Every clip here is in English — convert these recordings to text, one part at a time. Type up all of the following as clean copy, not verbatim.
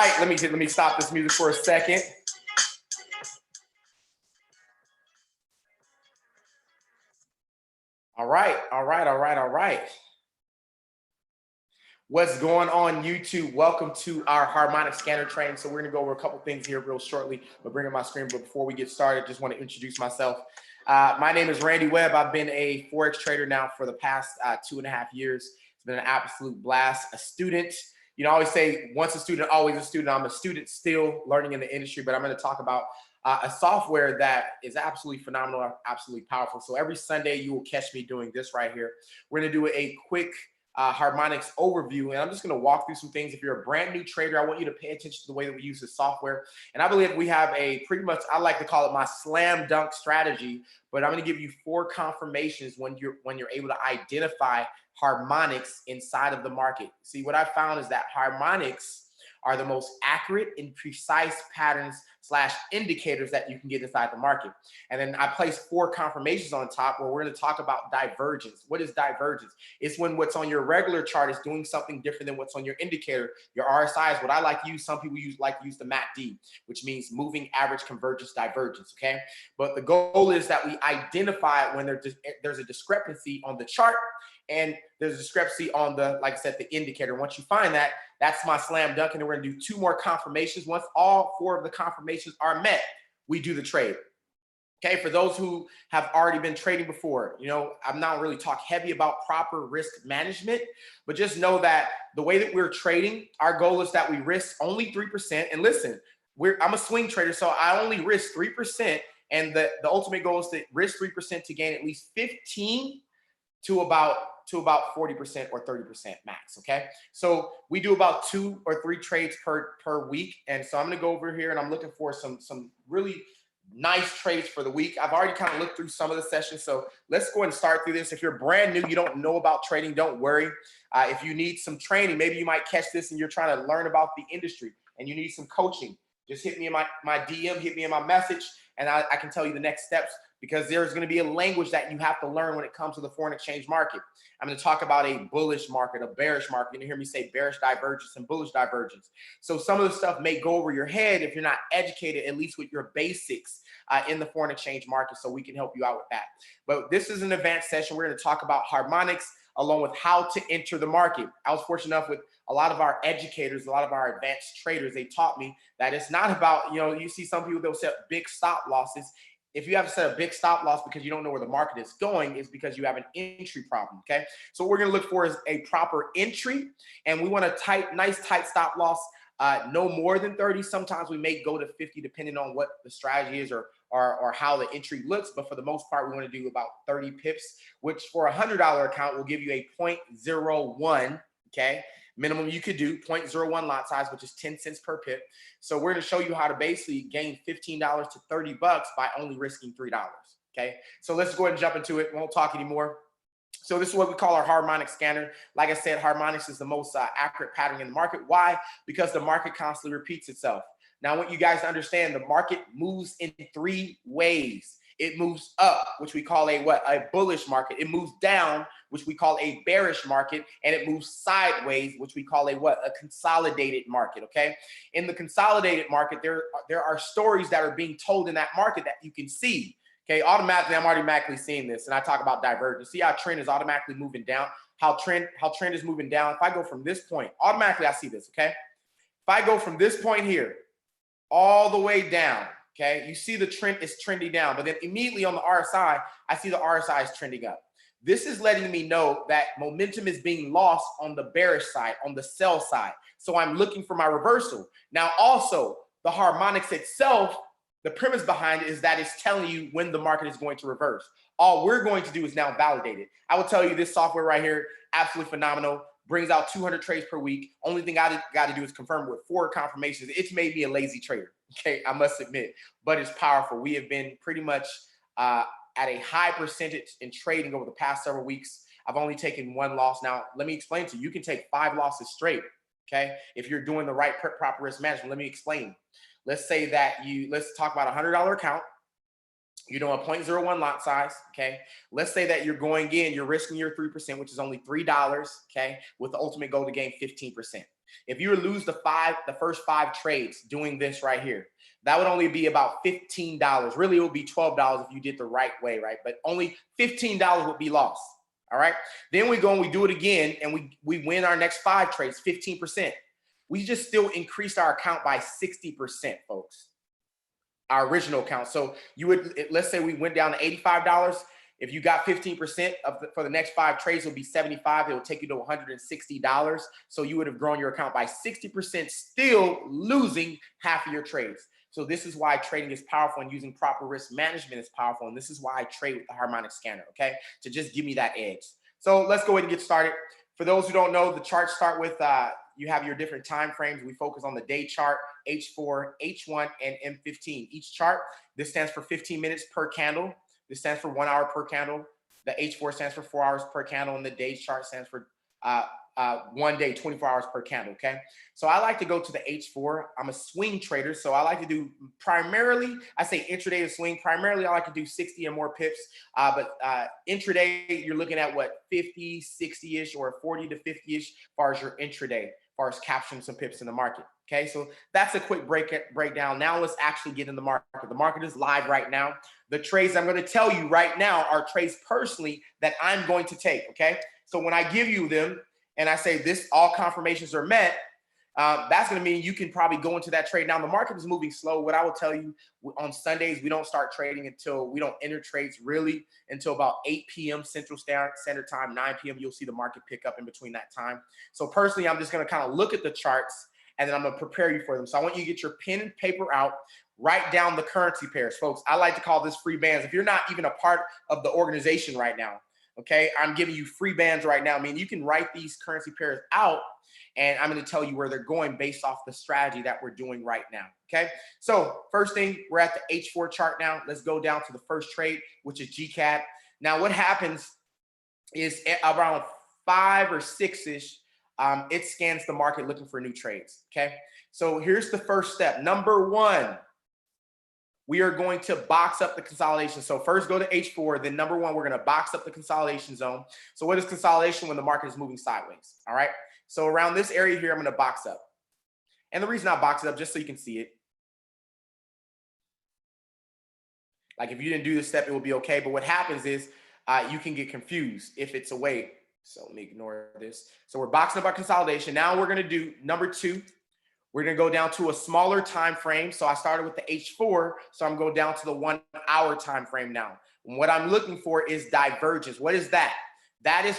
right, let me stop this music for a second. All right. What's going on, YouTube? Welcome to our harmonic scanner training. So we're gonna go over a couple things here real shortly, but bring up my screen. But before we get started, just want to introduce myself. My name is Randy Webb. I've been a Forex trader now for the past 2.5 years. It's been an absolute blast. A student, you know, I always say once a student, always a student. I'm a student still learning in the industry, but I'm going to talk about a software that is absolutely phenomenal, absolutely powerful. So every Sunday you will catch me doing this right here. We're going to do a quick harmonics overview, and I'm just going to walk through some things. If you're a brand new trader, I want you to pay attention to the way that we use this software. And I believe we have a pretty much, I like to call it my slam dunk strategy, but I'm going to give you 4 confirmations when you're able to identify harmonics inside of the market. See, what I found is that harmonics are the most accurate and precise patterns / indicators that you can get inside the market. And then I placed 4 confirmations on top where we're going to talk about divergence. What is divergence? It's when what's on your regular chart is doing something different than what's on your indicator. Your RSI is what I like to use. Some people like to use the MACD, which means moving average convergence divergence. Okay. But the goal is that we identify when there's a discrepancy on the chart and there's a discrepancy on the, like I said, the indicator. Once you find that, that's my slam dunk. And then we're gonna do 2 more confirmations. Once all 4 of the confirmations are met, we do the trade. Okay, for those who have already been trading before, you know, I'm not really talk heavy about proper risk management, but just know that the way that we're trading, our goal is that we risk only 3%. And listen, I'm a swing trader, so I only risk 3%. And the ultimate goal is to risk 3% to gain at least 15 to about 40% or 30% max. Okay, so we do about 2 or 3 trades per week, and so I'm going to go over here and I'm looking for some really nice trades for the week. I've already kind of looked through some of the sessions, so let's go ahead and start through this. If you're brand new, you don't know about trading, don't worry. If you need some training, maybe you might catch this and you're trying to learn about the industry and you need some coaching, just hit me in my DM, hit me in my message, and I can tell you the next steps, because there's going to be a language that you have to learn when it comes to the foreign exchange market. I'm going to talk about a bullish market, a bearish market. You're going to hear me say bearish divergence and bullish divergence. So some of the stuff may go over your head if you're not educated, at least with your basics in the foreign exchange market, so we can help you out with that. But this is an advanced session. We're going to talk about harmonics along with how to enter the market. I was fortunate enough with a lot of our educators, a lot of our advanced traders, they taught me that it's not about, you know, you see some people, they'll set big stop losses. If you have to set a big stop loss because you don't know where the market is going, it's because you have an entry problem, okay? So what we're gonna look for is a proper entry, and we want a nice tight stop loss, no more than 30. Sometimes we may go to 50 depending on what the strategy is or how the entry looks, but for the most part, we wanna do about 30 pips, which for a $100 account will give you a 0.01, okay? Minimum you could do 0.01 lot size, which is 10 cents per pip. So we're going to show you how to basically gain $15 to $30 by only risking $3. Okay, so let's go ahead and jump into it. Won't talk anymore. So this is what we call our harmonic scanner. Like I said, harmonics is the most accurate pattern in the market. Why? Because the market constantly repeats itself. Now, I want you guys to understand the market moves in 3 ways. It moves up, which we call a bullish market. It moves down, which we call a bearish market, and it moves sideways, which we call a consolidated market. Okay, in the consolidated market, there are stories that are being told in that market that you can see. Okay, automatically, I'm automatically seeing this, and I talk about divergence. See how trend is automatically moving down. How trend is moving down. If I go from this point, automatically I see this. Okay, if I go from this point here all the way down. Okay, you see the trend is trending down, but then immediately on the RSI, I see the RSI is trending up. This is letting me know that momentum is being lost on the bearish side, on the sell side. So I'm looking for my reversal. Now, also, the harmonics itself, the premise behind it is that it's telling you when the market is going to reverse. All we're going to do is now validate it. I will tell you this software right here, absolutely phenomenal. Brings out 200 trades per week. Only thing I got to do is confirm with 4 confirmations. It's made me a lazy trader, okay, I must admit, but it's powerful. We have been pretty much at a high percentage in trading over the past several weeks. I've only taken 1 loss. Now, let me explain to you. You can take 5 losses straight, okay, if you're doing the right proper risk management. Let me explain. Let's say that let's talk about a $100 account. You're doing a 0.01 lot size, okay? Let's say that you're going in, you're risking your 3%, which is only $3, okay, with the ultimate goal to gain 15%. If you were to lose the first 5 trades doing this right here, that would only be about $15. Really, it would be $12 if you did the right way, right? But only $15 would be lost. All right. Then we go and we do it again, and we win our next 5 trades, 15%. We just still increased our account by 60%, folks. Our original account. So you would, let's say we went down to $85. If you got 15% for the next 5 trades, it would be $75. It will take you to $160. So you would have grown your account by 60%, still losing half of your trades. So this is why trading is powerful, and using proper risk management is powerful. And this is why I trade with the Harmonic scanner, okay? To just give me that edge. So let's go ahead and get started. For those who don't know, the charts start with, you have your different time frames. We focus on the day chart, H4, H1, and M15. Each chart, this stands for 15 minutes per candle. This stands for 1 hour per candle. The H4 stands for 4 hours per candle, and the day chart stands for 1 day, 24 hours per candle, okay? So I like to go to the H4. I'm a swing trader, so I like to do primarily, I say intraday to swing. Primarily, I like to do 60 and more pips, but intraday, you're looking at what, 50, 60-ish, or 40 to 50-ish as far as your intraday, as far as capturing some pips in the market, okay? So that's a quick breakdown. Now let's actually get in the market. The market is live right now. The trades I'm going to tell you right now are trades personally that I'm going to take, okay? So when I give you them, and I say this, all confirmations are met, that's going to mean you can probably go into that trade. Now, the market is moving slow. What I will tell you, on Sundays, we don't start trading until, we don't enter trades really until about 8 p.m. Central Standard Time, 9 p.m. You'll see the market pick up in between that time. So personally, I'm just going to kind of look at the charts, and then I'm going to prepare you for them. So I want you to get your pen and paper out, write down the currency pairs. Folks, I like to call this free bands. If you're not even a part of the organization right now, okay, I'm giving you free bands right now. I mean, you can write these currency pairs out, and I'm going to tell you where they're going based off the strategy that we're doing right now, okay? So first thing, we're at the H4 chart now. Let's go down to the first trade, which is GCAD. Now, what happens is around 5 or 6-ish, it scans the market looking for new trades, okay? So here's the first step. Number 1, we are going to box up the consolidation. So first go to H4, then number 1, we're going to box up the consolidation zone. So what is consolidation? When the market is moving sideways, all right? So around this area here, I'm going to box up. And the reason I box it up, just so you can see it. Like if you didn't do this step, it will be okay. But what happens is you can get confused if it's away. So let me ignore this. So we're boxing up our consolidation. Now we're going to do number 2. We're going to go down to a smaller time frame. So I started with the H4, so I'm going down to the 1 hour time frame now. And what I'm looking for is divergence. What is that? That is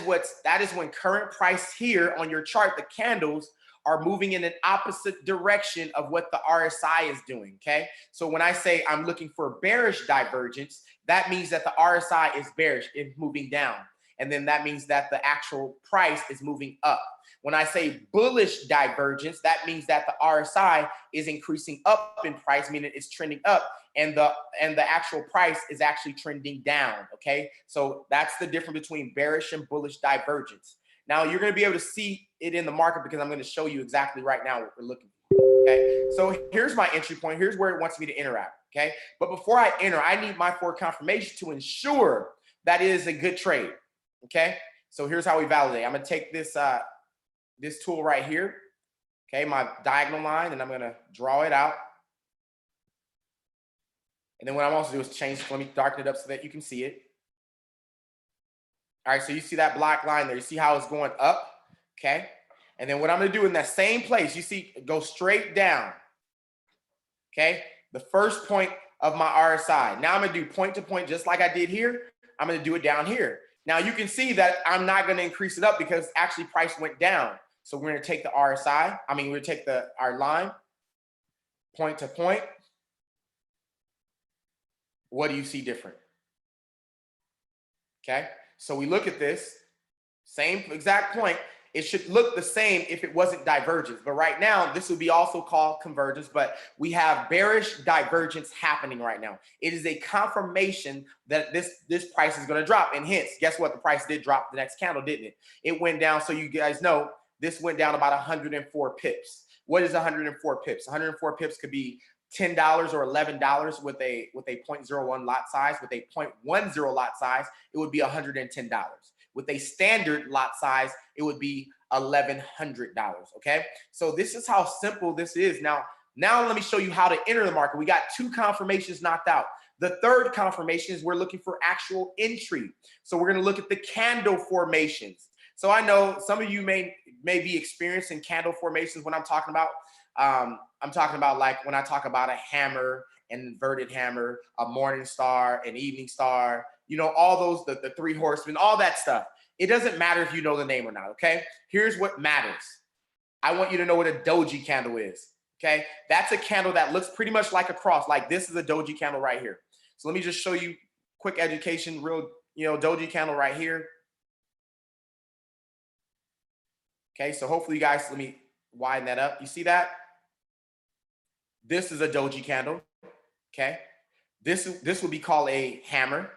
when current price here on your chart, the candles are moving in an opposite direction of what the RSI is doing, okay? So when I say I'm looking for bearish divergence, that means that the RSI is bearish, it's moving down. And then that means that the actual price is moving up. When I say bullish divergence, that means that the RSI is increasing up in price, meaning it's trending up, and the actual price is actually trending down, okay? So that's the difference between bearish and bullish divergence. Now you're going to be able to see it in the market because I'm going to show you exactly right now what we're looking for, okay? So here's my entry point. Here's where it wants me to enter at, okay? But before I enter, I need my forward confirmation to ensure that it is a good trade, okay? So here's how we validate. I'm going to take this this tool right here, okay, my diagonal line, and I'm going to draw it out. And then what I'm also doing is change, let me darken it up so that you can see it. All right, so you see that black line there. You see how it's going up, okay? And then what I'm going to do in that same place, you see, go straight down, okay? The first point of my RSI. Now I'm going to do point to point just like I did here. I'm going to do it down here. Now you can see that I'm not going to increase it up because actually price went down. So we're going to take the RSI. I mean, we're going to take our line, point to point. What do you see different? Okay. So we look at this, same exact point. It should look the same if it wasn't divergence. But right now, this would be also called convergence, but we have bearish divergence happening right now. It is a confirmation that this price is going to drop. And hence, guess what? The price did drop the next candle, didn't it? It went down. So you guys know this went down about 104 pips. What is 104 pips? 104 pips could be $10 or $11 with a 0.01 lot size. With a 0.10 lot size, it would be $110. With a standard lot size, it would be $1,100. Okay, so this is how simple this is. Now let me show you how to enter the market. We got 2 confirmations knocked out. The third confirmation is we're looking for actual entry. So we're going to look at the candle formations. So I know some of you may be experiencing candle formations when I'm talking about. I'm talking about like when I talk about a hammer, an inverted hammer, a morning star, an evening star, you know, all those, the 3 horsemen, all that stuff. It doesn't matter if you know the name or not, okay? Here's what matters. I want you to know what a doji candle is, okay? That's a candle that looks pretty much like a cross. Like this is a doji candle right here. So let me just show you quick education, real, you know, doji candle right here. Okay, so hopefully you guys, let me widen that up. You see that? This is a doji candle, okay? This would be called a hammer,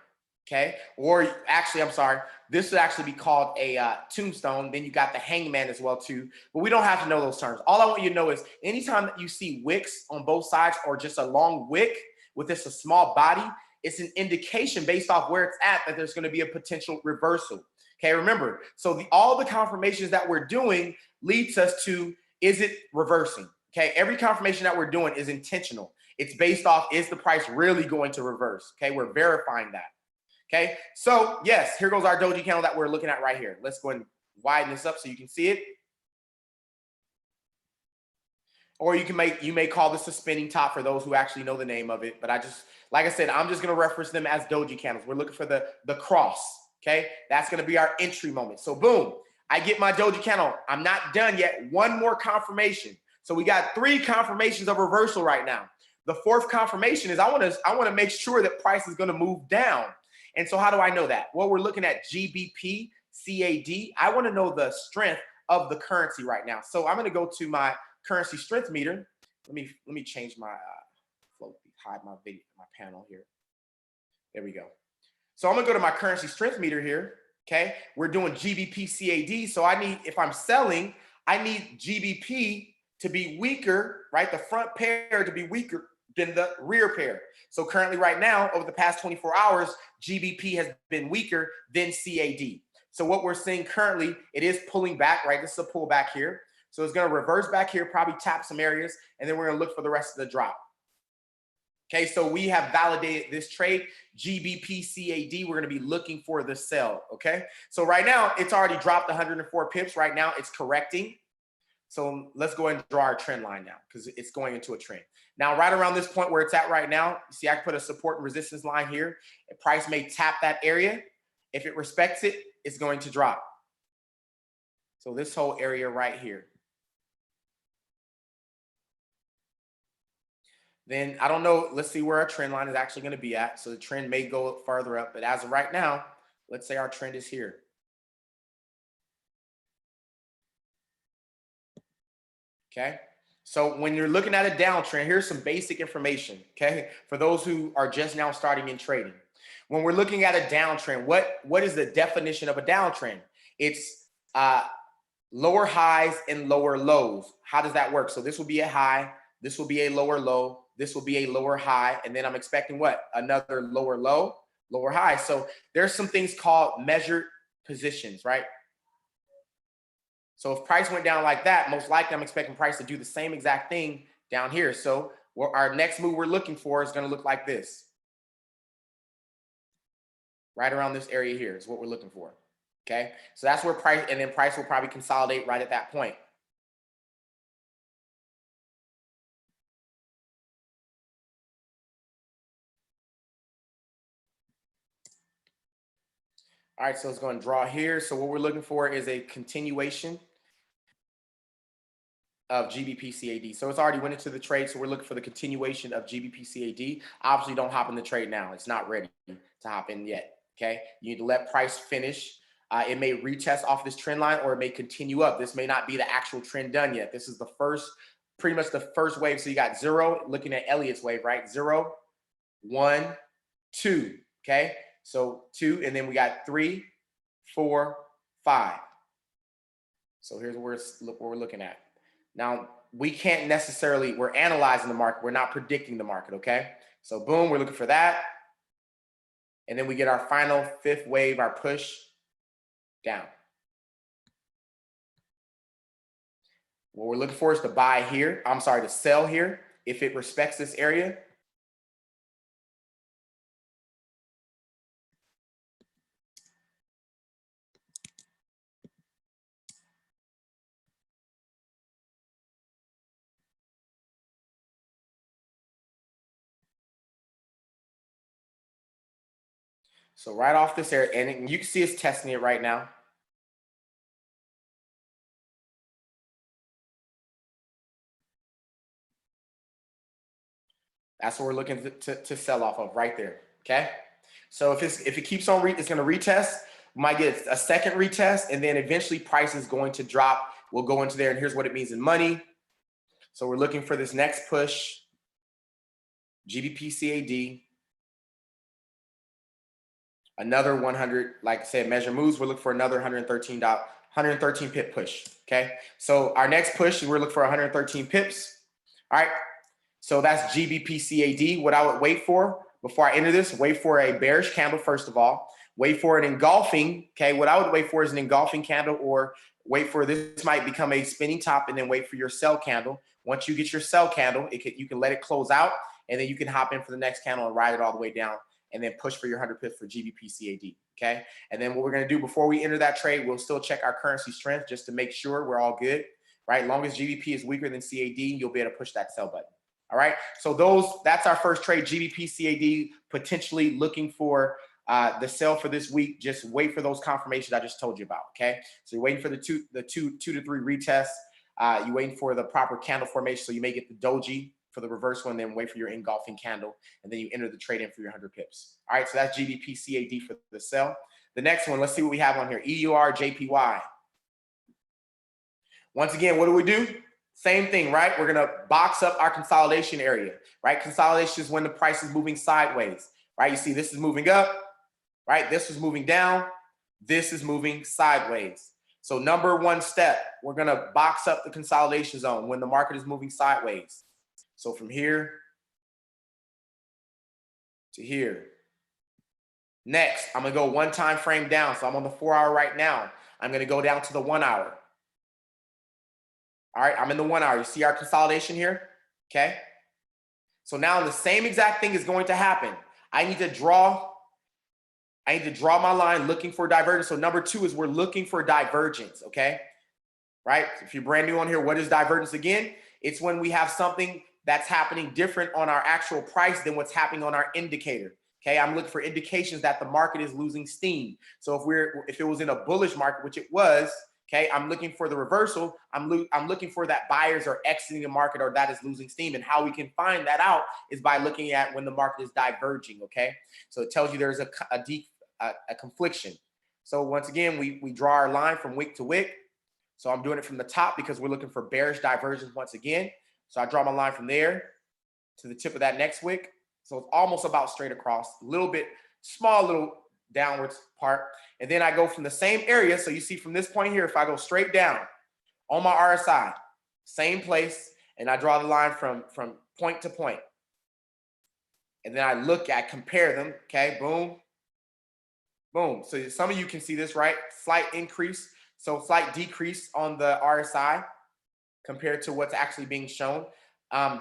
okay? Or actually, I'm sorry, this would actually be called a tombstone. Then you got the hangman as well too, but we don't have to know those terms. All I want you to know is anytime that you see wicks on both sides or just a long wick with just a small body, it's an indication based off where it's at that there's gonna be a potential reversal. Okay, remember, so all the confirmations that we're doing leads us to, is it reversing? Okay, every confirmation that we're doing is intentional. It's based off, is the price really going to reverse? Okay, we're verifying that. Okay, so yes, here goes our doji candle that we're looking at right here. Let's go and widen this up so you can see it. Or you may call this a spinning top for those who actually know the name of it. But I just, like I said, I'm just gonna reference them as doji candles. We're looking for the cross. Okay, that's gonna be our entry moment. So boom, I get my doji candle. I'm not done yet. One more confirmation. So we got 3 confirmations of reversal right now. The 4th confirmation is I wanna make sure that price is gonna move down. And so how do I know that? Well, we're looking at GBP, CAD. I wanna know the strength of the currency right now. So I'm gonna go to my currency strength meter. Let me change my float, hide my video, my panel here. There we go. So I'm gonna go to my currency strength meter here. Okay, we're doing GBP CAD. So I need, if I'm selling, I need GBP to be weaker, right? The front pair to be weaker than the rear pair. So currently right now, over the past 24 hours, GBP has been weaker than CAD. So what we're seeing currently, it is pulling back, right? This is a pullback here. So it's going to reverse back here, probably tap some areas, and then we're going to look for the rest of the drop. Okay, so we have validated this trade, GBP CAD. We're going to be looking for the sell, okay? So right now, it's already dropped 104 pips. Right now, it's correcting. So let's go ahead and draw our trend line now because it's going into a trend. Now, right around this point where it's at right now, you see I can put a support and resistance line here. The price may tap that area. If it respects it, it's going to drop. So this whole area right here. Then I don't know, let's see where our trend line is actually going to be at. So the trend may go farther up, but as of right now, let's say our trend is here. Okay, so when you're looking at a downtrend, here's some basic information, okay, for those who are just now starting in trading. When we're looking at a downtrend, what is the definition of a downtrend? It's lower highs and lower lows. How does that work? So this will be a high, this will be a lower low, this will be a lower high, and then I'm expecting what? Another lower low, lower high. So there's some things called measured positions, right? So if price went down like that, most likely I'm expecting price to do the same exact thing down here. So our next move we're looking for is going to look like this. Right around this area here is what we're looking for. Okay, so that's where price, and then price will probably consolidate right at that point. All right, so let's go and draw here. So what we're looking for is a continuation of GBP CAD. So it's already went into the trade. So we're looking for the continuation of GBP CAD. Obviously, don't hop in the trade now. It's not ready to hop in yet. Okay, you need to let price finish. It may retest off this trend line, or it may continue up. This may not be the actual trend done yet. This is the first, pretty much the first wave. So you got 0, looking at Elliott's wave, right? 0, 1, 2. Okay, so 2, and then we got 3, 4, 5. So here's what we're looking at. Now, we can't necessarily, we're analyzing the market. We're not predicting the market, okay? So boom, we're looking for that. And then we get our final 5th wave, our push down. What we're looking for is to buy here. I'm sorry, to sell here if it respects this area. So right off this area, and you can see it's testing it right now. That's what we're looking to sell off of right there, okay? So if it keeps on, it's gonna retest. We might get a second retest, and then eventually price is going to drop. We'll go into there, and here's what it means in money. So we're looking for this next push, GBP CAD, another 100, like I said, measure moves. We're looking for another 113 pip push, okay? So our next push, we're looking for 113 pips, all right? So that's GBP CAD. What I would wait for before I enter this, wait for a bearish candle, first of all. Wait for an engulfing, okay? What I would wait for is an engulfing candle, or wait for this might become a spinning top, and then wait for your sell candle. Once you get your sell candle, you can let it close out, and then you can hop in for the next candle and ride it all the way down, and then push for your 100 pips for GBP CAD, okay? And then what we're gonna do before we enter that trade, we'll still check our currency strength just to make sure we're all good, right? As long as GBP is weaker than CAD, you'll be able to push that sell button. All right, so that's our first trade, GBP CAD, potentially looking for the sell for this week. Just wait for those confirmations I just told you about, okay? So you're waiting for the two to three retests. You're waiting for the proper candle formation, so you may get the doji for the reversal, and then wait for your engulfing candle, and then you enter the trade in for your 100 pips. All right, so that's GBP CAD for the sell. The next one, let's see what we have on here, EUR JPY. Once again, what do? Same thing, right? We're gonna box up our consolidation area, right? Consolidation is when the price is moving sideways, right? You see this is moving up, right? This is moving down. This is moving sideways. So number one step, we're gonna box up the consolidation zone when the market is moving sideways. So from here to here. Next, I'm gonna go one time frame down. So I'm on the 4 hour right now. I'm gonna go down to the 1 hour. All right, I'm in the 1 hour. You see our consolidation here, okay? So now the same exact thing is going to happen. I need to draw my line looking for divergence. So number two is we're looking for divergence, okay? Right? If you're brand new on here, what is divergence again? It's when we have something that's happening different on our actual price than what's happening on our indicator. Okay, I'm looking for indications that the market is losing steam. So if it was in a bullish market, which it was, okay, I'm looking for the reversal. I'm looking for that buyers are exiting the market or that is losing steam. And how we can find that out is by looking at when the market is diverging, okay? So it tells you there's a confliction. So once again, we draw our line from wick to wick. So I'm doing it from the top because we're looking for bearish divergence once again. So I draw my line from there to the tip of that next wick. So it's almost about straight across, a little bit, small little downwards part. And then I go from the same area. So you see from this point here, if I go straight down on my RSI, same place, and I draw the line from point to point. And then I compare them, okay, boom, boom. So some of you can see this, right? Slight increase, so slight decrease on the RSI compared to what's actually being shown.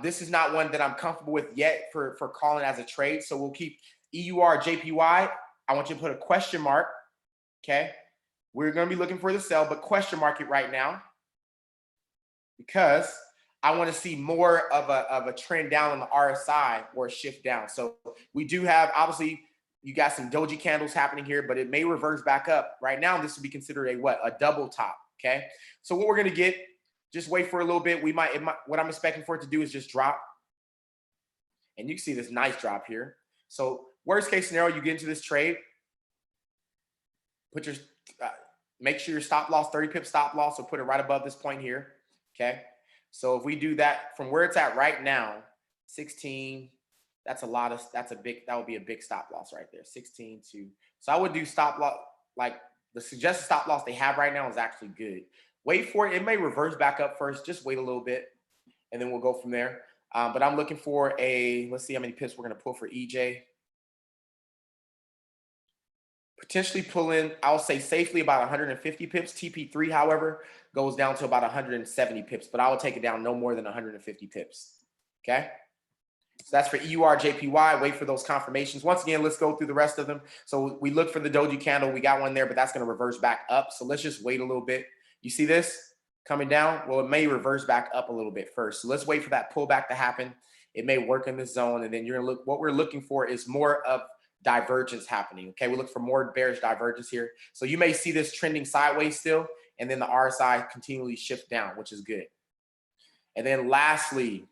This is not one that I'm comfortable with yet for calling as a trade. So we'll keep EUR JPY. I want you to put a question mark, okay? We're gonna be looking for the sell, but question mark it right now because I want to see more of a trend down on the RSI or a shift down. So we do have, obviously, you got some doji candles happening here, but it may reverse back up. Right now, this would be considered a double top, okay? So what we're gonna get, just wait for a little bit. What I'm expecting for it to do is just drop. And you can see this nice drop here. So worst case scenario, you get into this trade, put your, make sure your stop loss, 30 pip stop loss, so put it right above this point here, okay? So if we do that from where it's at right now, 16, that would be a big stop loss right there, 16 to, so I would do stop loss, like the suggested stop loss they have right now is actually good. Wait for it. It may reverse back up first. Just wait a little bit, and then we'll go from there. But I'm looking for let's see how many pips we're going to pull for EJ. Potentially pull in, I'll say safely about 150 pips. TP3, however, goes down to about 170 pips, but I will take it down no more than 150 pips. Okay. So that's for EUR, JPY. Wait for those confirmations. Once again, let's go through the rest of them. So we look for the doji candle. We got one there, but that's going to reverse back up. So let's just wait a little bit. You see this coming down? Well, it may reverse back up a little bit first. So let's wait for that pullback to happen. It may work in this zone. And then you're going to look, what we're looking for is more of divergence happening. Okay. We look for more bearish divergence here. So you may see this trending sideways still, and then the RSI continually shift down, which is good. And then lastly,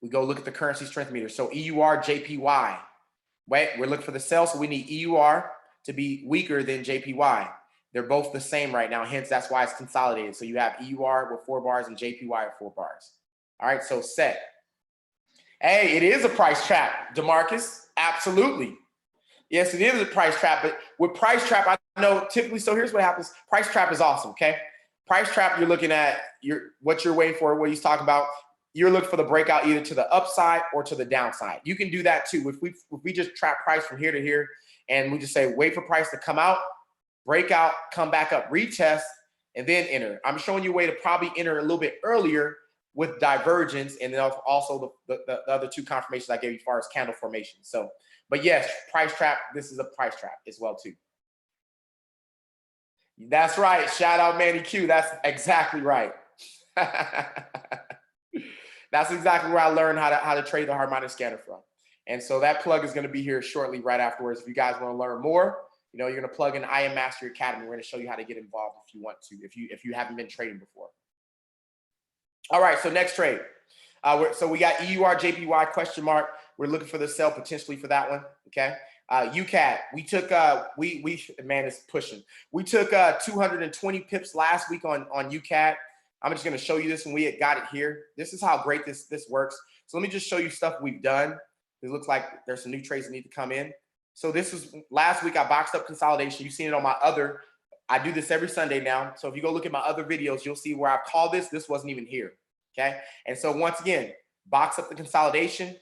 we go look at the currency strength meter. So EUR, JPY. Wait, we're looking for the sell, so we need EUR to be weaker than JPY. They're both the same right now, hence that's why it's consolidated. So you have EUR with 4 bars and JPY with 4 bars. All right, so set. Hey, it is a price trap, DeMarcus. Absolutely. Yes, it is a price trap, but with price trap, I know typically, so here's what happens. Price trap is awesome, okay? Price trap, you're looking at what you're waiting for, what he's talking about. You're looking for the breakout either to the upside or to the downside. You can do that too. If we just trap price from here to here and we just say, wait for price to come out, break out, come back up, retest, and then enter. I'm showing you a way to probably enter a little bit earlier with divergence, and then also the other 2 confirmations I gave you as far as candle formation. So, but yes, price trap, this is a price trap as well too. That's right. Shout out Manny Q. That's exactly right. That's exactly where I learned how to trade the Harmonic scanner from. And so that plug is going to be here shortly right afterwards. If you guys want to learn more, you're going to plug in I Am Mastery Academy. We're going to show you how to get involved if you want to, if you haven't been trading before. All right, so next trade. So we got EUR, JPY question mark. We're looking for the sell potentially for that one. Okay. UCAD. We took man, it's pushing. We took 220 pips last week on UCAD. I'm just going to show you this when we got it here. This is how great this works. So let me just show you stuff we've done. It looks like there's some new trades that need to come in. So this was last week. I boxed up consolidation. You've seen it on my other. I do this every Sunday now. So if you go look at my other videos, you'll see where I've called this. This wasn't even here. Okay. And so once again, box up the consolidation,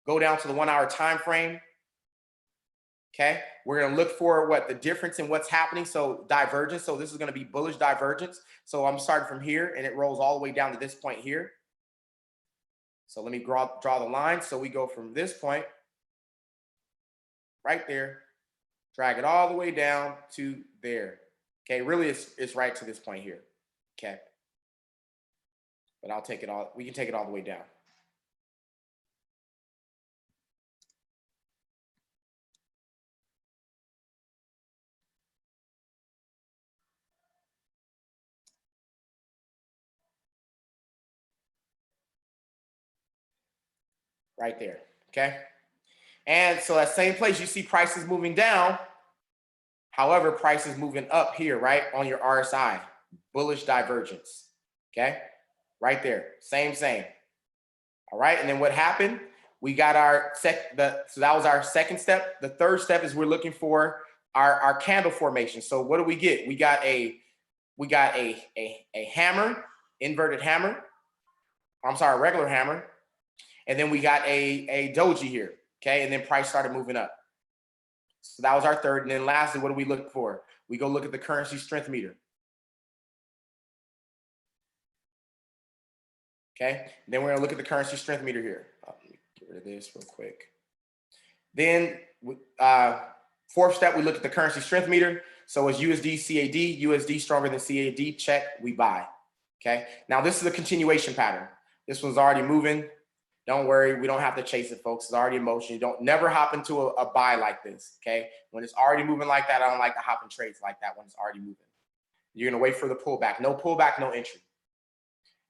go down to the 1 hour time frame. Okay, we're going to look for what the difference in what's happening. So divergence. So this is going to be bullish divergence. So I'm starting from here and it rolls all the way down to this point here. So let me draw the line. So we go from this point right there, drag it all the way down to there. Okay, really it's right to this point here. Okay, but I'll take it all. We can take it all the way down. Right there, okay? And so that same place, you see prices moving down. However, price is moving up here, right? On your RSI, bullish divergence, okay? Right there, same. All right, and then what happened? We got our so that was our second step. The third step is we're looking for our candle formation. So what do we get? We got a hammer, inverted hammer. I'm sorry, a regular hammer. And then we got a doji here, okay? And then price started moving up. So that was our third. And then lastly, what do we look for? We go look at the currency strength meter. Okay, and then we're gonna look at the currency strength meter here. Let me get rid of this real quick. Then fourth step, we look at the currency strength meter. So it's USD, CAD, USD stronger than CAD, check, we buy. Okay, now this is a continuation pattern. This one's already moving. Don't worry, we don't have to chase it, folks. It's already in motion. You don't never hop into a buy like this, okay? When it's already moving like that, I don't like to hop in trades like that when it's already moving. You're gonna wait for the pullback. No pullback, no entry.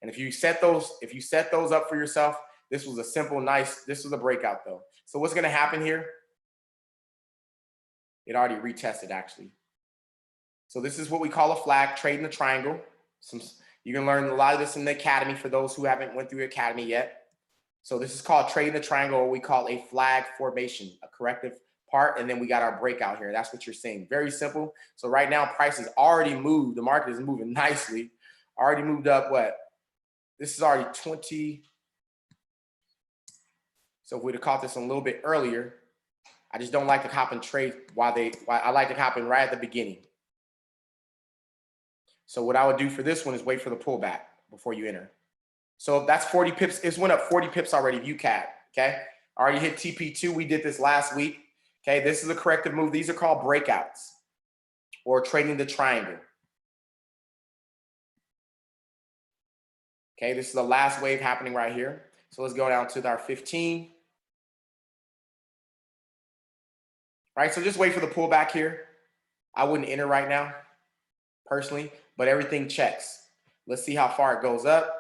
And if you set those up for yourself, this was a simple, nice, this was a breakout though. So what's gonna happen here? It already retested actually. So this is what we call a flag, trading the triangle. You can learn a lot of this in the academy for those who haven't went through the academy yet. So this is called trading the triangle, or we call a flag formation, a corrective part. And then we got our breakout here. That's what you're seeing. Very simple. So right now, price has already moved. The market is moving nicely. Already moved up what? This is already 20. So if we'd have caught this a little bit earlier, I just don't like to hop and trade why I like to hop in right at the beginning. So what I would do for this one is wait for the pullback before you enter. So that's 40 pips. It's went up 40 pips already, UCAT, okay? Already hit TP2. We did this last week, okay? This is a corrective move. These are called breakouts or trading the triangle. Okay, this is the last wave happening right here. So let's go down to our 15. Right, so just wait for the pullback here. I wouldn't enter right now, personally, but everything checks. Let's see how far it goes up.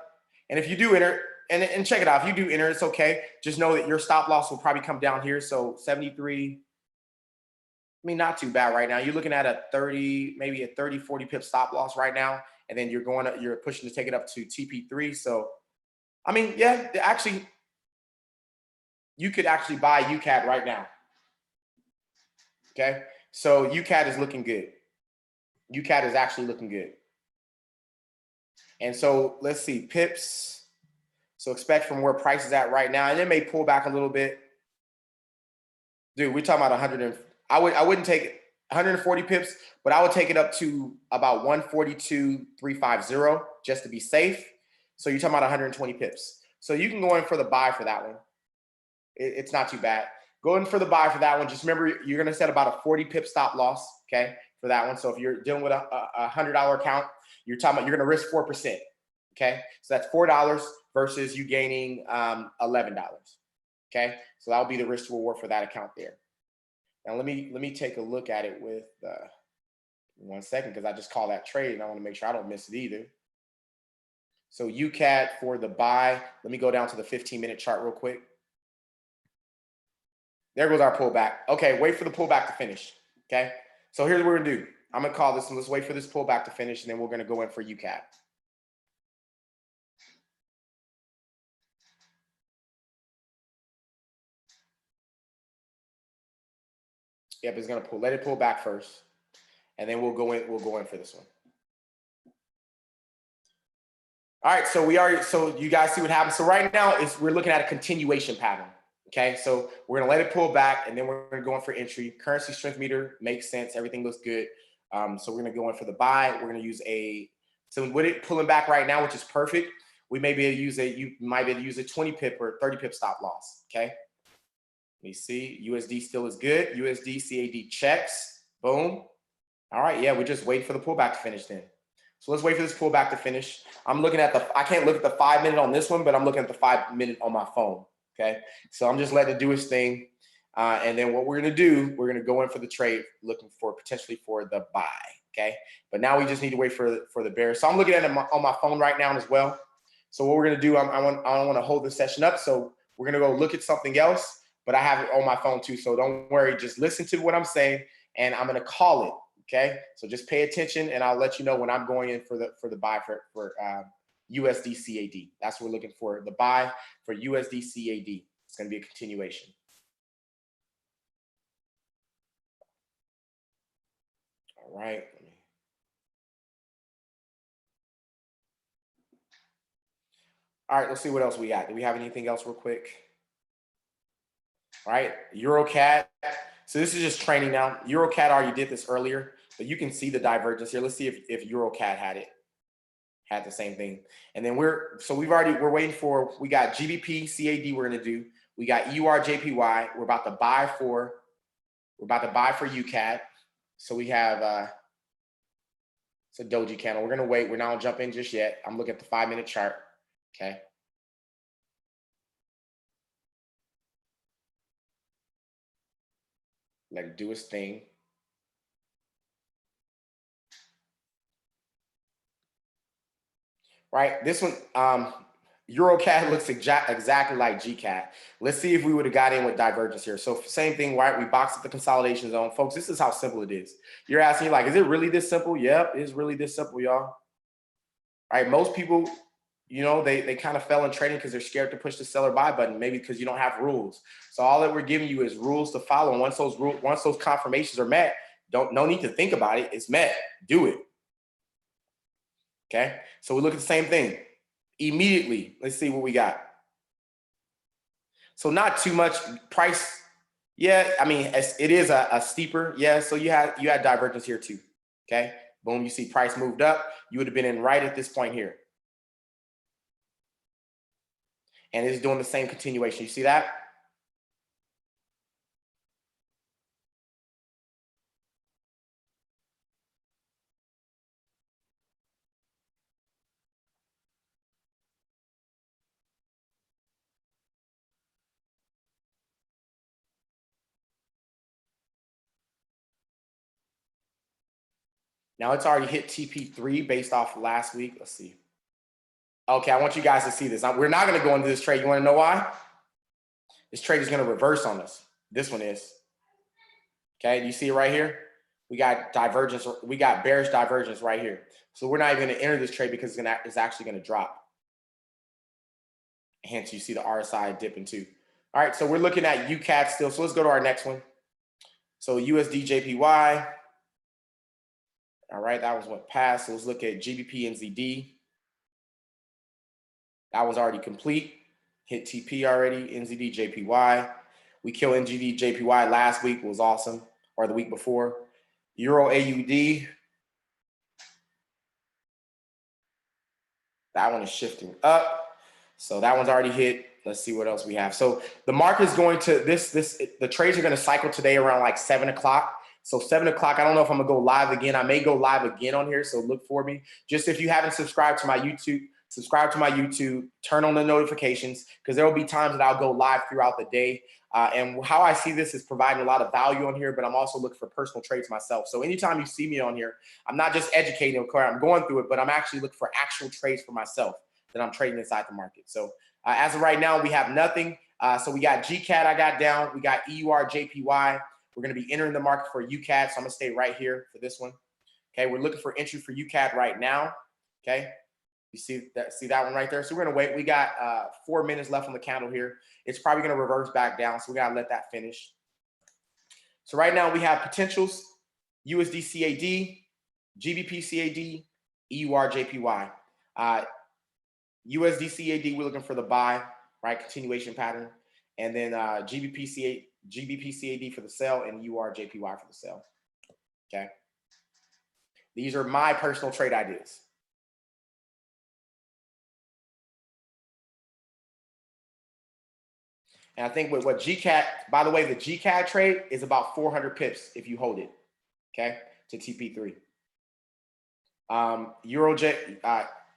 And if you do enter, and check it out, if you do enter, it's okay. Just know that your stop loss will probably come down here. So 73, I mean, not too bad right now. You're looking at a 30, maybe a 30, 40 pip stop loss right now. And then you're pushing to take it up to TP3. So, I mean, yeah, actually, you could actually buy UCAT right now. Okay, so UCAT is looking good. UCAT is actually looking good. And so let's see, pips. So expect from where price is at right now, and it may pull back a little bit. Dude, we're talking about 100 and I wouldn't take 140 pips, but I would take it up to about 142.350 just to be safe. So you're talking about 120 pips. So you can go in for the buy for that one. It's not too bad. Go in for the buy for that one. Just remember, you're going to set about a 40 pip stop loss, okay, for that one. So if you're dealing with a $100 account, you're going to risk 4%, okay? So that's $4 versus you gaining $11, okay? So that'll be the risk to reward for that account there. Now let me take a look at it with 1 second, because I just call that trade and I want to make sure I don't miss it either. So UCAT for the buy. Let me go down to the 15-minute chart real quick. There goes our pullback. Okay, wait for the pullback to finish. Okay, so here's what we're gonna do. I'm gonna call this and let's wait for this pullback to finish, and then we're gonna go in for UCAT. Yep, it's gonna let it pull back first, and then we'll go in for this one. All right, so you guys see what happens. So right now we're looking at a continuation pattern. Okay, so we're gonna let it pull back, and then we're gonna go in for entry. Currency strength meter makes sense. Everything looks good. So we're gonna go in for the buy. We're gonna use so with it pulling back right now, which is perfect, we may be able to use you might be able to use a 20 pip or 30 pip stop loss. Okay, let me see. USD still is good. USD CAD checks. Boom. All right, yeah, we're just waiting for the pullback to finish then. So let's wait for this pullback to finish. I'm looking at I can't look at the 5 minute on this one, but I'm looking at the 5 minute on my phone. Okay, so I'm just letting it do its thing. And then what we're gonna do, we're gonna go in for the trade, looking for potentially for the buy. Okay, but now we just need to wait for the bear. So I'm looking at it on my phone right now as well. So what we're gonna do, I don't want to hold the session up, so we're gonna go look at something else. But I have it on my phone too, so don't worry. Just listen to what I'm saying, and I'm gonna call it. Okay, so just pay attention, and I'll let you know when I'm going in for the buy for USD CAD. That's what we're looking for, the buy for USD CAD. It's going to be a continuation. All right. All right, let's see what else we got. Do we have anything else real quick? All right, EuroCAD. So this is just training now. EuroCAD already did this earlier, but you can see the divergence here. Let's see if EuroCAD had the same thing. And then we're waiting for, we got GBP CAD we're gonna do. We got EUR JPY. We're about to buy for UCAD. So we have it's a doji candle. We're gonna wait. We're not gonna jump in just yet. I'm looking at the 5 minute chart. Okay. Let it do its thing. Right, this one, EuroCAD looks exactly like GCAD. Let's see if we would have got in with divergence here. So same thing, right? We boxed at the consolidation zone. Folks, this is how simple it is. You're asking, like, is it really this simple? Yep, it's really this simple, y'all. Right, most people, you know, they kind of fell in trading because they're scared to push the sell or buy button, maybe because you don't have rules. So all that we're giving you is rules to follow. And once those confirmations are met, no need to think about it. It's met. Do it. Okay, so we look at the same thing immediately. Let's see what we got. So not too much price. Yeah, I mean, it is a steeper. Yeah, so you had divergence here too. Okay, boom, you see price moved up. You would have been in right at this point here, and it's doing the same continuation. You see that? Now it's already hit TP3 based off last week. Let's see. Okay, I want you guys to see this. We're not going to go into this trade. You want to know why? This trade is going to reverse on us. This one is. Okay, do you see it right here? We got divergence. We got bearish divergence right here. So we're not even going to enter this trade because it's actually going to drop. Hence, you see the RSI dipping too. All right, so we're looking at UCAT still. So let's go to our next one. So USD JPY. All right, that was what passed. So let's look at GBP NZD. That was already complete. Hit TP already. NZD JPY. We killed NZD JPY last week. It was awesome. Or the week before. Euro AUD. That one is shifting up. So that one's already hit. Let's see what else we have. So the market is going to the trades are going to cycle today around like 7 o'clock. So 7 o'clock, I don't know if I'm gonna go live again. I may go live again on here, so look for me. Just if you haven't subscribed to my YouTube, subscribe to my YouTube, turn on the notifications, because there will be times that I'll go live throughout the day. And how I see this is providing a lot of value on here, but I'm also looking for personal trades myself. So anytime you see me on here, I'm not just educating, okay, I'm going through it, but I'm actually looking for actual trades for myself that I'm trading inside the market. So as of right now, we have nothing. So we got GCAT I got down. We got EUR JPY. We're going to be entering the market for UCAT. So I'm going to stay right here for this one. Okay, we're looking for entry for UCAT right now. Okay, you see that one right there. So we're going to wait. We got 4 minutes left on the candle here. It's probably going to reverse back down. So we got to let that finish. So right now we have potentials: USD CAD, GBP CAD, EUR JPY. USD CAD, we're looking for the buy, right? Continuation pattern. And then GBP CAD for the sell, and UR JPY for the sell. Okay. These are my personal trade ideas. And I think with what GCAT, by the way, the GCAT trade is about 400 pips if you hold it, okay, to TP3.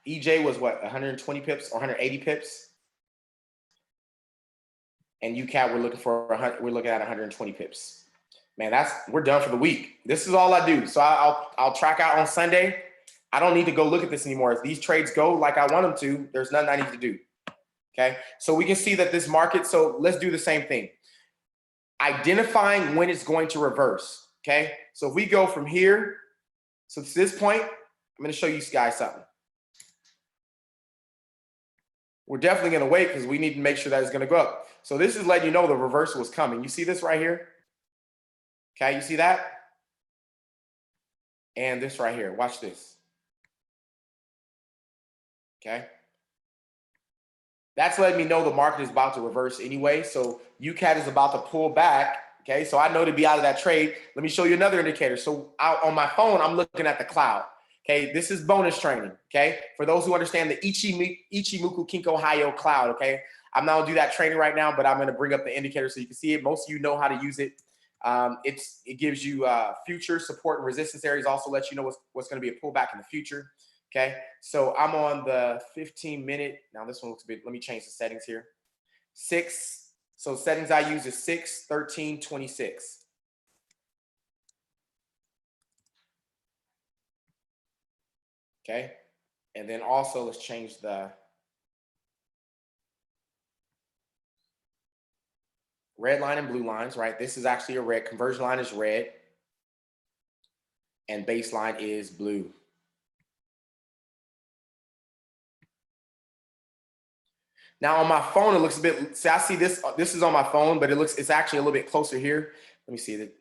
EJ was what, 120 pips or 180 pips? And UCAT, we're looking at 120 pips. Man, we're done for the week. This is all I do. So I'll track out on Sunday. I don't need to go look at this anymore. If these trades go like I want them to, there's nothing I need to do. Okay, so we can see that this market, so let's do the same thing. Identifying when it's going to reverse, okay? So if we go from here, so to this point, I'm gonna show you guys something. We're definitely gonna wait because we need to make sure that it's gonna go up. So this is letting you know the reversal is coming. You see this right here? Okay, you see that? And this right here, watch this. Okay. That's letting me know the market is about to reverse anyway. So UCAT is about to pull back. Okay, so I know to be out of that trade. Let me show you another indicator. So on my phone, I'm looking at the cloud. Okay, this is bonus training. Okay, for those who understand the Ichimoku Kinko Hayo cloud. Okay, I'm not gonna do that training right now, but I'm gonna bring up the indicator so you can see it. Most of you know how to use it. It gives you future support and resistance areas. Also lets you know what's going to be a pullback in the future. Okay, so I'm on the 15-minute. Now this one looks a bit. Let me change the settings here. 6. So settings I use is 6, 13, 26. Okay, and then also let's change the red line and blue lines. Right, this is actually a red. Conversion line is red, and baseline is blue. Now on my phone, it looks a bit, see, I see this is on my phone, but it's actually a little bit closer here. Let me see that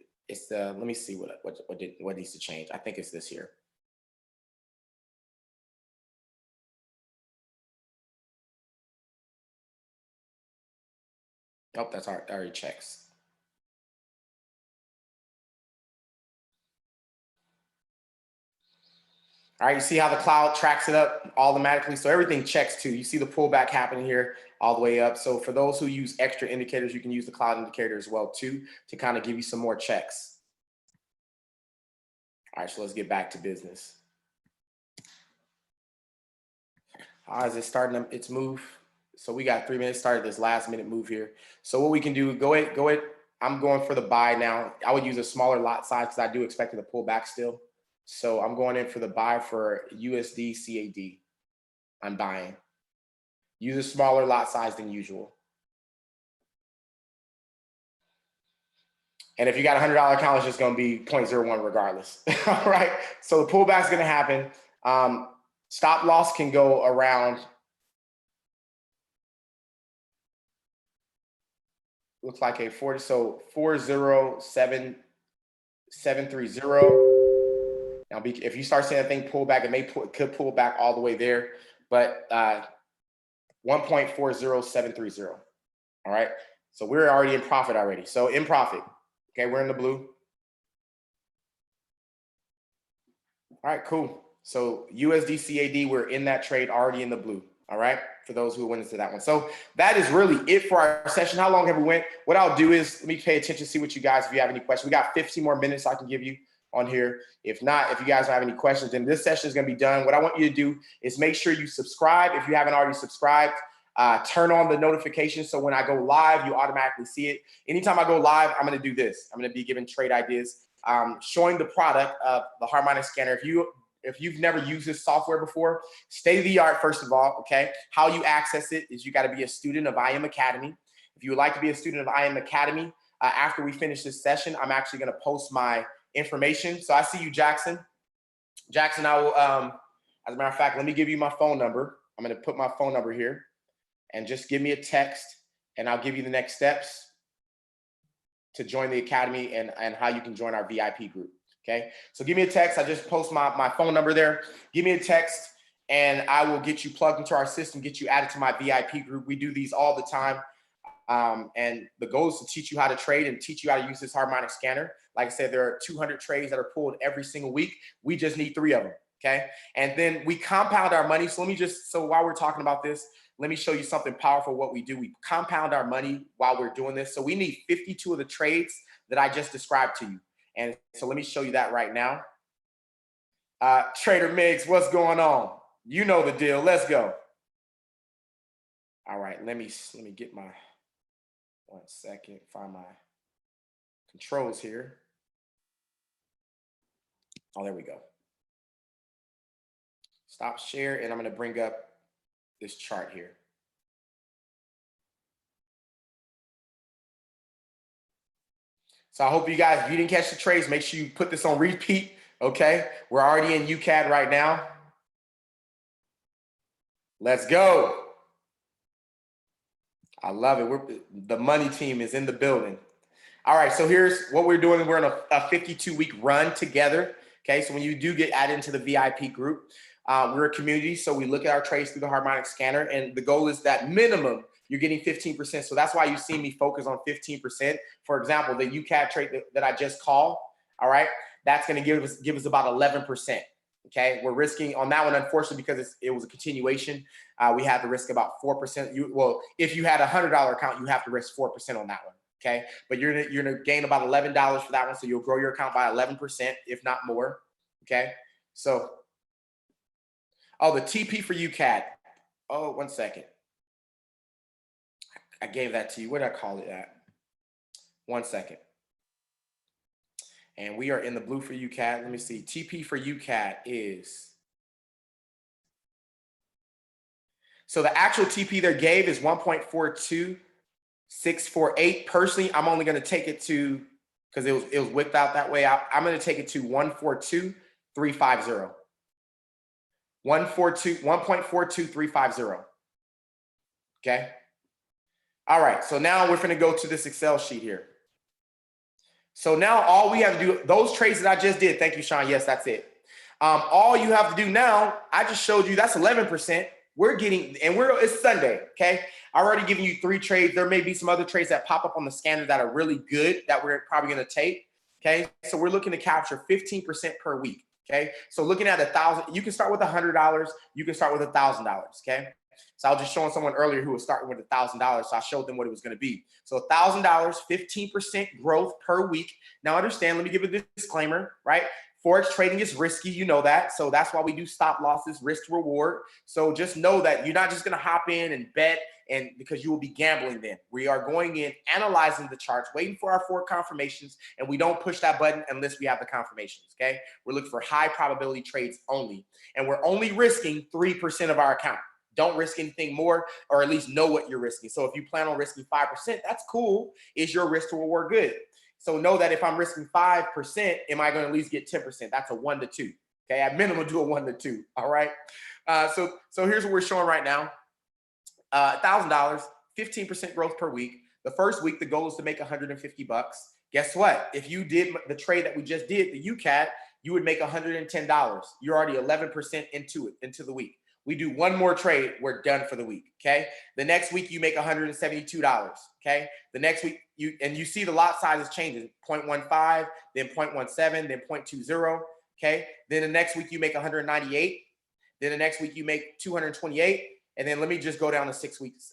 let me see what needs to change. I think it's this here. Oh, that's already checks. All right, you see how the cloud tracks it up automatically? So everything checks too. You see the pullback happening here all the way up. So for those who use extra indicators, you can use the cloud indicator as well too, to kind of give you some more checks. All right, so let's get back to business. How is it starting its move? So we got 3 minutes started this last minute move here. So what we can do, go ahead. I'm going for the buy now. I would use a smaller lot size because I do expect it to pull back still. So I'm going in for the buy for USD CAD. I'm buying. Use a smaller lot size than usual. And if you got a $100 account, it's just going to be 0.01 regardless. All right. So the pullback is going to happen. Stop loss can go around. Looks like a 40. So 407730. Now, if you start seeing that thing pull back, it could pull back all the way there. But 1.40730. All right. So we're already in profit already. So in profit. Okay, we're in the blue. All right, cool. So USD CAD, we're in that trade already in the blue. All right, for those who went into that one. So that is really it for our session. How long have we went? What I'll do is let me pay attention, see what you guys, if you have any questions. We got 15 more minutes I can give you on here. If not, if you guys don't have any questions, then this session is going to be done. What I want you to do is make sure you subscribe if you haven't already subscribed. Turn on the notifications so when I go live, you automatically see it. Anytime I go live, I'm going to do this. I'm going to be giving trade ideas, showing the product of the Harmonic scanner. If you've never used this software before, state of the art, first of all, okay? How you access it is you got to be a student of IM Academy. If you would like to be a student of IM Academy, after we finish this session, I'm actually going to post my information. So I see you, Jackson. Jackson, I will, as a matter of fact, let me give you my phone number. I'm going to put my phone number here. And just give me a text and I'll give you the next steps to join the Academy and how you can join our VIP group, okay? So give me a text. I just post my phone number there. Give me a text and I will get you plugged into our system, get you added to my VIP group. We do these all the time. And the goal is to teach you how to trade and teach you how to use this Harmonic scanner. Like I said, there are 200 trades that are pulled every single week. We just need 3 of them, okay? And then we compound our money. So so while we're talking about this, let me show you something powerful. What we do, we compound our money while we're doing this. So we need 52 of the trades that I just described to you. And so let me show you that right now. Trader Miggs, what's going on? You know the deal. Let's go. All right, let me get my, 1 second, find my controls here. Oh, there we go. Stop share, and I'm going to bring up this chart here. So I hope you guys, if you didn't catch the trades, make sure you put this on repeat, okay? We're already in UCAD right now. Let's go. I love it. The money team is in the building. All right, so here's what we're doing. We're in a 52-week run together, okay? So when you do get added into the VIP group, we're a community, so we look at our trades through the Harmonic scanner, and the goal is that minimum you're getting 15%. So that's why you see me focus on 15%. For example, the UCAD trade that I just called, all right, that's going to give us about 11%. Okay, we're risking on that one, unfortunately, because it was a continuation. We had to risk about 4%. Well, if you had a $100 account, you have to risk 4% on that one. Okay, but you're gonna gain about $11 for that one, so you'll grow your account by 11%, if not more. Okay, so. Oh, the TP for UCAD. Oh, 1 second. I gave that to you. What did I call it at? 1 second. And we are in the blue for UCAD. Let me see. TP for UCAD is. So the actual TP they gave is 1.42648. Personally, I'm only going to take it to, because it was whipped out that way. I'm going to take it to 1.42350. 1.42350. Okay. All right. So now we're going to go to this Excel sheet here. So now all we have to do, those trades that I just did. Thank you, Sean. Yes, that's it. All you have to do now, I just showed you that's 11%. We're getting, and it's Sunday. Okay. I've already given you 3 trades. There may be some other trades that pop up on the scanner that are really good that we're probably going to take. Okay. So we're looking to capture 15% per week. Okay, so looking at $1,000, you can start with $100, you can start with $1,000. Okay, so I was just showing someone earlier who was starting with $1,000, so I showed them what it was going to be. So $1,000, 15% growth per week. Now understand, let me give a disclaimer, right? Forex trading is risky, you know that. So that's why we do stop losses, risk to reward. So just know that you're not just going to hop in and bet, and because you will be gambling then. We are going in, analyzing the charts, waiting for our forward confirmations, and we don't push that button unless we have the confirmations, okay? We're looking for high probability trades only, and we're only risking 3% of our account. Don't risk anything more, or at least know what you're risking. So if you plan on risking 5%, that's cool. Is your risk to reward good? So know that if I'm risking 5%, am I going to at least get 10%? That's a 1 to 2. Okay, at minimum, do a 1 to 2. All right. So here's what we're showing right now. $1,000, 15% growth per week. The first week, the goal is to make 150 bucks. Guess what? If you did the trade that we just did, the UCAT, you would make $110. You're already 11% into the week. We do one more trade, we're done for the week, okay? The next week, you make $172, okay? The next week, you see the lot sizes changing, 0.15, then 0.17, then 0.20, okay? Then the next week, you make 198. Then the next week, you make 228. And then let me just go down to 6 weeks,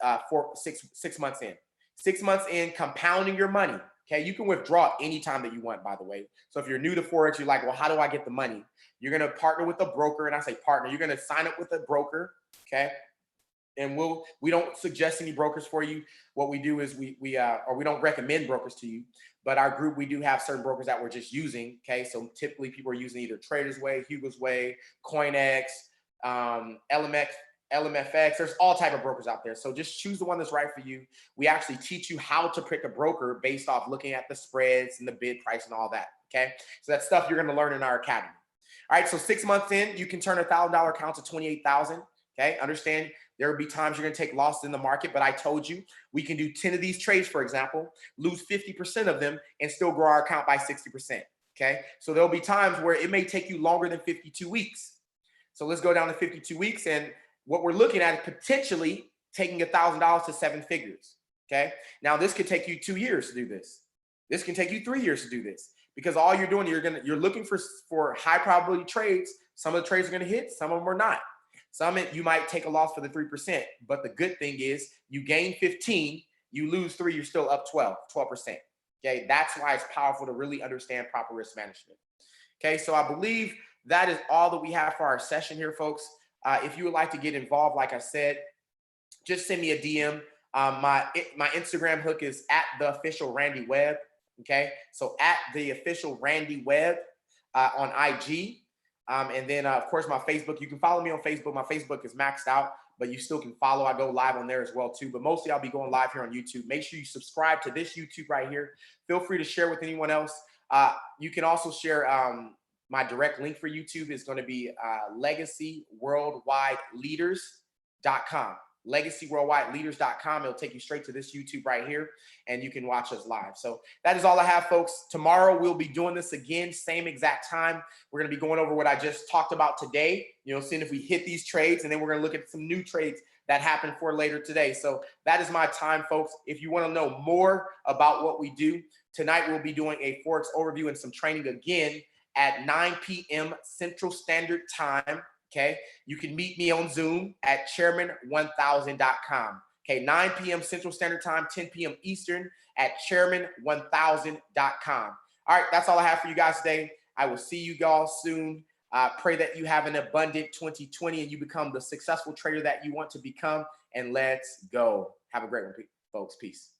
6 months in. 6 months in, compounding your money, okay? You can withdraw anytime that you want, by the way. So if you're new to Forex, you're like, well, how do I get the money? You're going to partner with a broker. And I say partner, you're going to sign up with a broker. Okay. And we don't suggest any brokers for you. What we do is we don't recommend brokers to you, but our group, we do have certain brokers that we're just using. Okay. So typically people are using either Trader's Way, Hugo's Way, CoinX, LMFX. There's all type of brokers out there. So just choose the one that's right for you. We actually teach you how to pick a broker based off looking at the spreads and the bid price and all that. Okay. So that's stuff you're going to learn in our academy. All right, so 6 months in, you can turn a $1,000 account to 28,000. Okay, understand there will be times you're going to take losses in the market, but I told you we can do 10 of these trades, for example, lose 50% of them, and still grow our account by 60%. Okay, so there'll be times where it may take you longer than 52 weeks. So let's go down to 52 weeks, and what we're looking at is potentially taking $1,000 to 7 figures. Okay, now this could take you 2 years to do this. This can take you 3 years to do this. Because all you're doing, you're looking for high probability trades. Some of the trades are going to hit, some of them are not. Some you might take a loss for the 3%, but the good thing is you gain 15, you lose 3, you're still up 12%. Okay, that's why it's powerful to really understand proper risk management. Okay, so I believe that is all that we have for our session here, folks. If you would like to get involved, like I said, just send me a DM. My Instagram hook is @theofficialRandyWebb. Okay, so @theofficial Randy Webb on IG. And then, of course, my Facebook. You can follow me on Facebook. My Facebook is maxed out, but you still can follow. I go live on there as well, too. But mostly I'll be going live here on YouTube. Make sure you subscribe to this YouTube right here. Feel free to share with anyone else. You can also share my direct link for YouTube is going to be legacyworldwideleaders.com. legacyworldwideleaders.com. It'll take you straight to this YouTube right here, and you can watch us live. So that is all I have, folks. Tomorrow we'll be doing this again, same exact time. We're going to be going over what I just talked about today, seeing if we hit these trades, and then we're going to look at some new trades that happened for later today. So that is my time, folks. If you want to know more about what we do, tonight we'll be doing a Forex overview and some training again at 9 p.m. Central Standard Time. Okay, you can meet me on Zoom at chairman1000.com. Okay, 9 p.m. Central Standard Time, 10 p.m. Eastern at chairman1000.com. All right, that's all I have for you guys today. I will see you all soon. Pray that you have an abundant 2020 and you become the successful trader that you want to become. And let's go. Have a great one, folks. Peace.